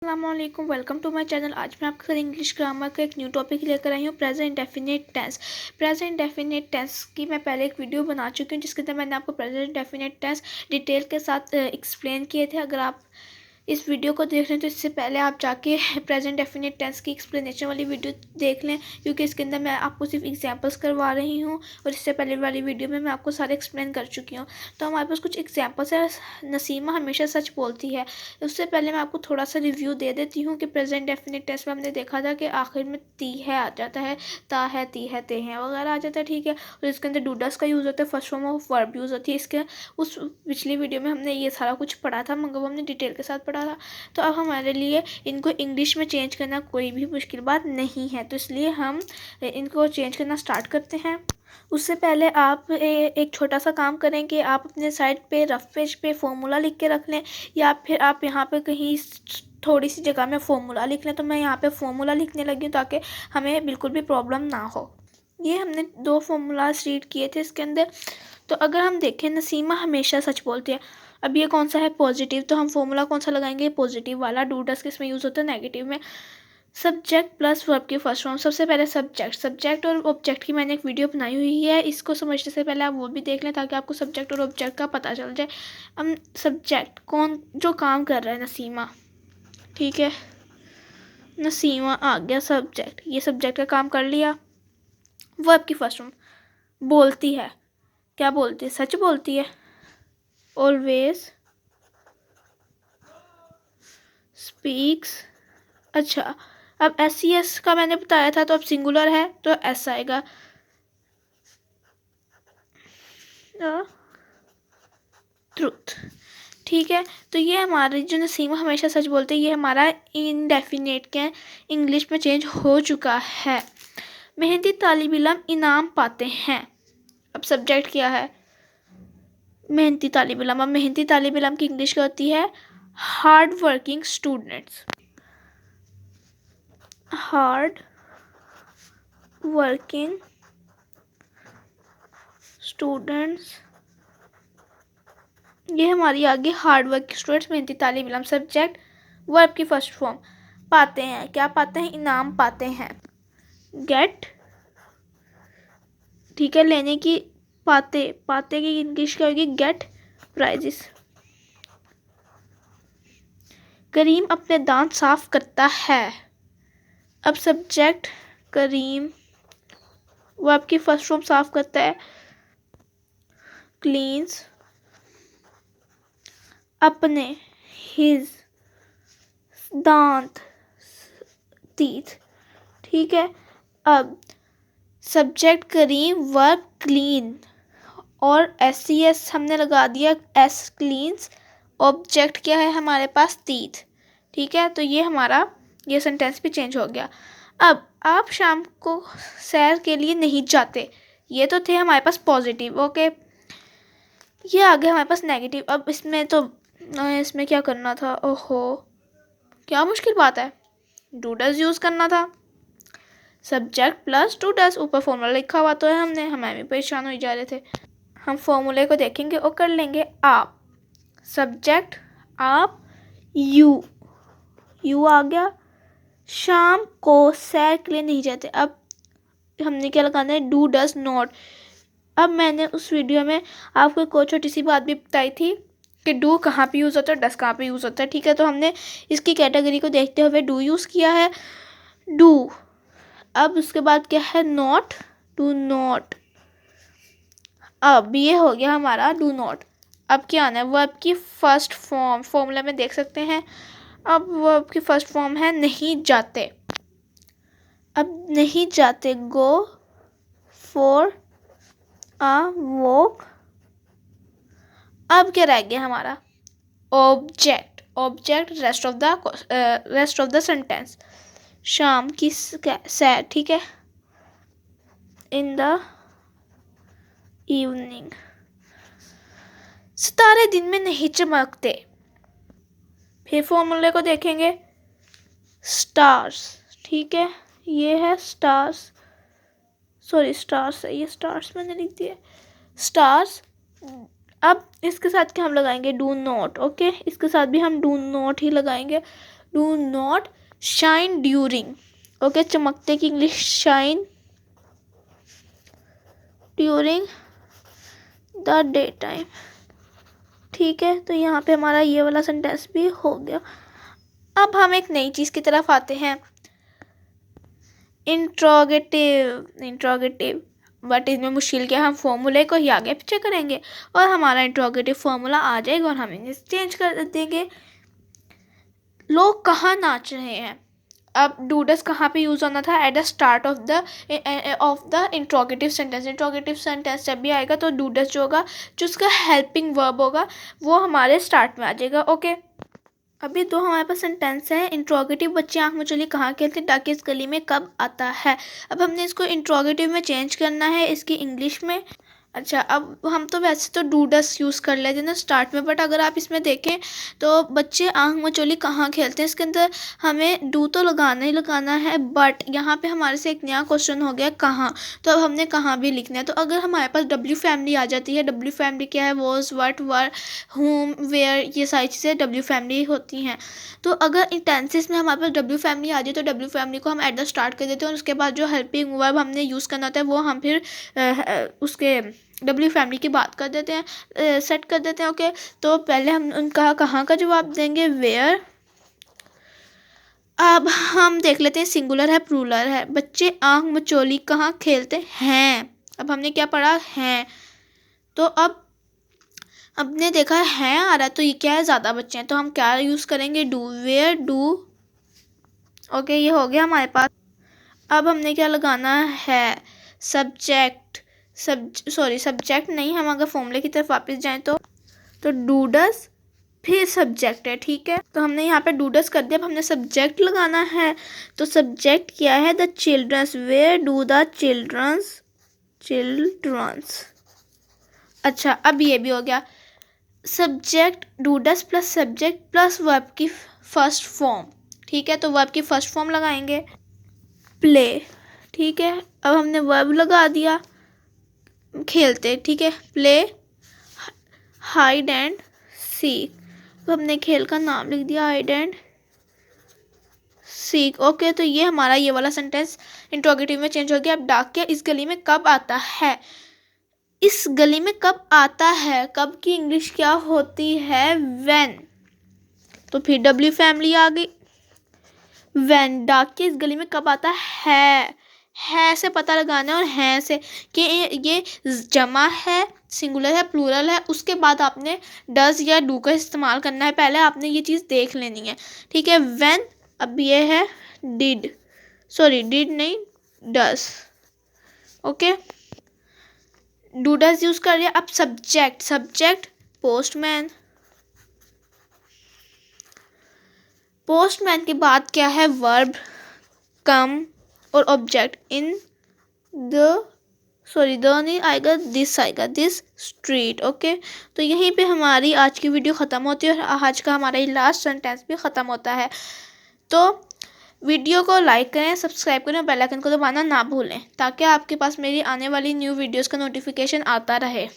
अस्सलामुअलैकुम, welcome to my channel. आज मैं आपके साथ इंग्लिश ग्रामर का एक न्यू टॉपिक लेकर आई हूँ, present definite tense. Present definite tense की मैं पहले एक वीडियो बना चुकी हूँ जिसके अंदर मैंने आपको प्रेजेंट डेफिनेट टेंस डिटेल के साथ एक्सप्लेन किए थे। अगर आप इस वीडियो को देख रहे हैं तो इससे पहले आप जाके प्रेजेंट डेफिनेट टेंस की एक्सप्लेनेशन वाली वीडियो देख लें, क्योंकि इसके अंदर मैं आपको सिर्फ एग्जांपल्स करवा रही हूँ और इससे पहले वाली वीडियो में मैं आपको सारे एक्सप्लेन कर चुकी हूँ। तो हमारे पास कुछ एग्जांपल्स है। नसीमा हमेशा सच बोलती है। उससे पहले मैं आपको थोड़ा सा रिव्यू दे देती हूँ कि प्रेजेंट डेफिनेट टेंस में हमने देखा था कि आखिर में ती है आ जाता है, ता है, ती है, ते हैं वगैरह आ जाता है, ठीक है। और इसके अंदर डूडस का यूज़ होता है, first form of verb use होती है। इसके उस पिछली वीडियो में हमने ये सारा कुछ पढ़ा था, मगर वो हमने डिटेल के साथ पढ़ा था। तो अब हमारे लिए इनको इंग्लिश में चेंज करना कोई भी मुश्किल बात नहीं है, तो इसलिए हम इनको चेंज करना स्टार्ट करते हैं। उससे पहले आप एक छोटा सा काम करें कि आप अपने साइड पे रफ पेज पे फॉर्मूला लिख के रख लें, या फिर आप यहाँ पे कहीं थोड़ी सी जगह में फॉर्मूला लिख लें। तो मैं यहाँ पे फॉर्मूला लिखने लगी हूँ ताकि हमें बिल्कुल भी प्रॉब्लम ना हो। ये हमने 2 फॉर्मूलाज रीड किए थे इसके अंदर। तो अगर हम देखें, नसीमा हमेशा सच बोलती है। अब ये कौन सा है? पॉजिटिव। तो हम फॉर्मूला कौन सा लगाएंगे? पॉजिटिव वाला। डू डस किस में यूज़ होता है? नेगेटिव में। सब्जेक्ट प्लस वर्ब की फर्स्ट फॉर्म। सबसे पहले सब्जेक्ट और ऑब्जेक्ट की मैंने एक वीडियो बनाई हुई है, इसको समझने से पहले आप वो भी देख लें ताकि आपको सब्जेक्ट और ऑब्जेक्ट का पता चल जाए। अब सब्जेक्ट कौन जो काम कर रहा है? नसीमा, ठीक है। नसीमा आ गया सब्जेक्ट, ये सब्जेक्ट का काम कर लिया। वर्ब की फर्स्ट फॉर्म, बोलती है। क्या बोलती है? सच बोलती है। Always speaks. अच्छा, अब SES का मैंने बताया था, तो अब सिंगुलर है तो S आएगा। ट्रूथ, ठीक है। तो ये हमारी जो नसीमा हमेशा सच बोलते हैं, ये हमारा इनडेफिनेट के इंग्लिश में चेंज हो चुका है। मेहनती तालिब इल्म इनाम पाते हैं। अब सब्जेक्ट क्या है? मेहनती तालिब इल्म। अब मेहनती तालिब इल्म की इंग्लिश क्या होती है? Hard working students. Hard working students, ये हमारी आगे हार्ड वर्क स्टूडेंट्स, मेहनती तालिब इल्म। सब्जेक्ट वर्ब की फर्स्ट फॉर्म, पाते हैं। क्या पाते हैं? इनाम पाते हैं। गेट, ठीक है, लेने की। पाते, पाते की इंग्लिश क्या होगी? Gate prices. करीम अपने दांत साफ करता है। अब सब्जेक्ट करीम, वर्ब की फर्स्ट फॉर्म साफ करता है, क्लीन्स। अपने, हिज, दांत, टीथ, ठीक है। अब सब्जेक्ट करीम, वर्ब क्लीन, और SES हमने लगा दिया, S क्लीन्स। ऑब्जेक्ट क्या है हमारे पास? टीथ, ठीक है। तो ये हमारा ये सेंटेंस भी चेंज हो गया। अब आप शाम को सैर के लिए नहीं जाते, ये तो थे हमारे पास पॉजिटिव, ओके। ये आ गया हमारे पास नेगेटिव। अब इसमें क्या करना था? ओहो, क्या मुश्किल बात है, डू डज यूज़ करना था। सब्जेक्ट प्लस डू डज, ऊपर फॉर्मूला लिखा हुआ तो है, हमें भी परेशान हो जा रहे थे। हम फॉर्मूले को देखेंगे और कर लेंगे। आप, सब्जेक्ट आप, यू आ गया। शाम को सैर के लिए नहीं जाते। अब हमने क्या लगाना है? Do does not. अब मैंने उस वीडियो में आपको एक और छोटी सी बात भी बताई थी कि डू कहाँ पे यूज़ होता है, डज कहाँ पे यूज़ होता है, ठीक है। तो हमने इसकी कैटेगरी को देखते हुए डू यूज़ किया है, डू। अब उसके बाद क्या है? Not, do not. अब ये हो गया हमारा डू नॉट। अब क्या आना है? वर्ब की फर्स्ट फॉर्म, फॉर्मूला में देख सकते हैं। अब वर्ब की फर्स्ट फॉर्म है नहीं जाते। अब नहीं जाते, गो फॉर अ वॉक। अब क्या रह गया हमारा? Object, rest of the sentence, शाम की सैर, ठीक है, इन द इवनिंग। सितारे दिन में नहीं चमकते। फिर फॉर्मूले को देखेंगे, स्टार्स, ठीक है, ये है स्टार्स, सॉरी स्टार्स है, ये स्टार्स मैंने लिख दिया, स्टार्स। अब इसके साथ क्या हम लगाएंगे? Do not, okay. इसके साथ भी हम डू नॉट ही लगाएंगे। Do not shine during. Okay, चमकते की English shine during the day time. ठीक है, तो यहाँ पे हमारा ये वाला सेंटेंस भी हो गया। अब हम एक नई चीज़ की तरफ आते हैं, इंट्रोगेटिव बट इसमें मुश्किल क्या, हम फॉर्मूले को ही आगे पीछे करेंगे और हमारा इंट्रोगेटिव फार्मूला आ जाएगा और हम इन्हें चेंज कर देंगे। लोग कहाँ नाच रहे हैं। अब डूडस कहाँ पे यूज़ होना था, at the start of the interrogative sentence. Interrogative sentence जब भी आएगा तो डूडस जो होगा, जो उसका हेल्पिंग वर्ब होगा, वो हमारे स्टार्ट में आ जाएगा। ओके, अभी दो हमारे पास सेंटेंस है। इंट्रोगेटिव, बच्चे आँख मचोली कहाँ खेलते, डाके इस गली में कब आता है। अब हमने इसको इंट्रोगेटिव में चेंज करना है, इसकी इंग्लिश में। अच्छा, अब हम तो वैसे तो डूडस यूज़ कर लेते हैं ना स्टार्ट में, बट अगर आप इसमें देखें तो बच्चे आँख मचोली कहाँ खेलते हैं, इसके अंदर हमें डू तो लगाना ही लगाना है, बट यहाँ पे हमारे से एक नया क्वेश्चन हो गया कहाँ, तो अब हमने कहाँ भी लिखना है। तो अगर हमारे पास डब्ल्यू फैमिली आ जाती है, डब्ल्यू फैमिली क्या है, वॉज, व्हाट, वर, हुम, वेयर, ये सारी चीज़ें डब्ल्यू फैमिली होती हैं। तो अगर इन टेंसेस में हमारे पास डब्ल्यू फैमिली आ जाए तो डब्ल्यू फैमिली को हम एट द स्टार्ट कर देते हैं और उसके बाद जो हेल्पिंग वर्ब हमने यूज़ करना होता है वो हम फिर उसके डब्ल्यू फैमिली की बात कर देते हैं, सेट कर देते हैं। ओके, तो पहले हम उनका कहाँ का जवाब देंगे, वेयर। अब हम देख लेते हैं सिंगुलर है प्लूरल है। बच्चे आँख मचोली कहाँ खेलते हैं। अब हमने क्या पढ़ा, हैं, तो अब हमने देखा है आ रहा है, तो ये क्या है, ज़्यादा बच्चे हैं, तो हम क्या यूज़ करेंगे, डू, वेयर डू। ओके, ये हो गया हमारे पास। अब हमने क्या लगाना है, सब्जेक्ट। सब्जेक्ट नहीं, हम अगर फॉर्मूले की तरफ वापस जाएं तो डूडस फिर सब्जेक्ट है। ठीक है, तो हमने यहाँ पे डूडस कर दिया, अब हमने सब्जेक्ट लगाना है। तो सब्जेक्ट क्या है, the childrens, where do the childrens. अच्छा, अब ये भी हो गया, subject does plus subject plus verb की फर्स्ट फॉर्म। ठीक है, तो वर्ब की फर्स्ट फॉर्म लगाएंगे, प्ले। ठीक है, अब हमने वर्ब लगा दिया, खेलते। ठीक है, प्ले, हाइड एंड सीक। तो हमने खेल का नाम लिख दिया, हाइड एंड सीक। ओके, तो ये हमारा ये वाला सेंटेंस इंट्रोगेटिव में चेंज हो गया। अब डाकिया इस गली में कब आता है, इस गली में कब आता है, कब की इंग्लिश क्या होती है, व्हेन। तो फिर डब्ल्यू फैमिली आ गई, व्हेन। डाकिया इस गली में कब आता है से पता लगाना है, और हैं से कि ये जमा है, सिंगुलर है, प्लूरल है, उसके बाद आपने डज या डू का इस्तेमाल करना है। पहले आपने ये चीज़ देख लेनी है। ठीक है, व्हेन, अब ये है डिड नहीं, does. Okay, do does use कर लिया। अब सब्जेक्ट पोस्टमैन के बाद क्या है, वर्ब, कम और ऑब्जेक्ट। इन द नहीं आएगा, दिस आएगा, दिस स्ट्रीट। ओके, तो यहीं पे हमारी आज की वीडियो ख़त्म होती है और आज का हमारा ये लास्ट सेंटेंस भी ख़त्म होता है। तो वीडियो को लाइक करें, सब्सक्राइब करें और बेल आइकन को दबाना ना भूलें, ताकि आपके पास मेरी आने वाली न्यू वीडियोस का नोटिफिकेशन आता रहे।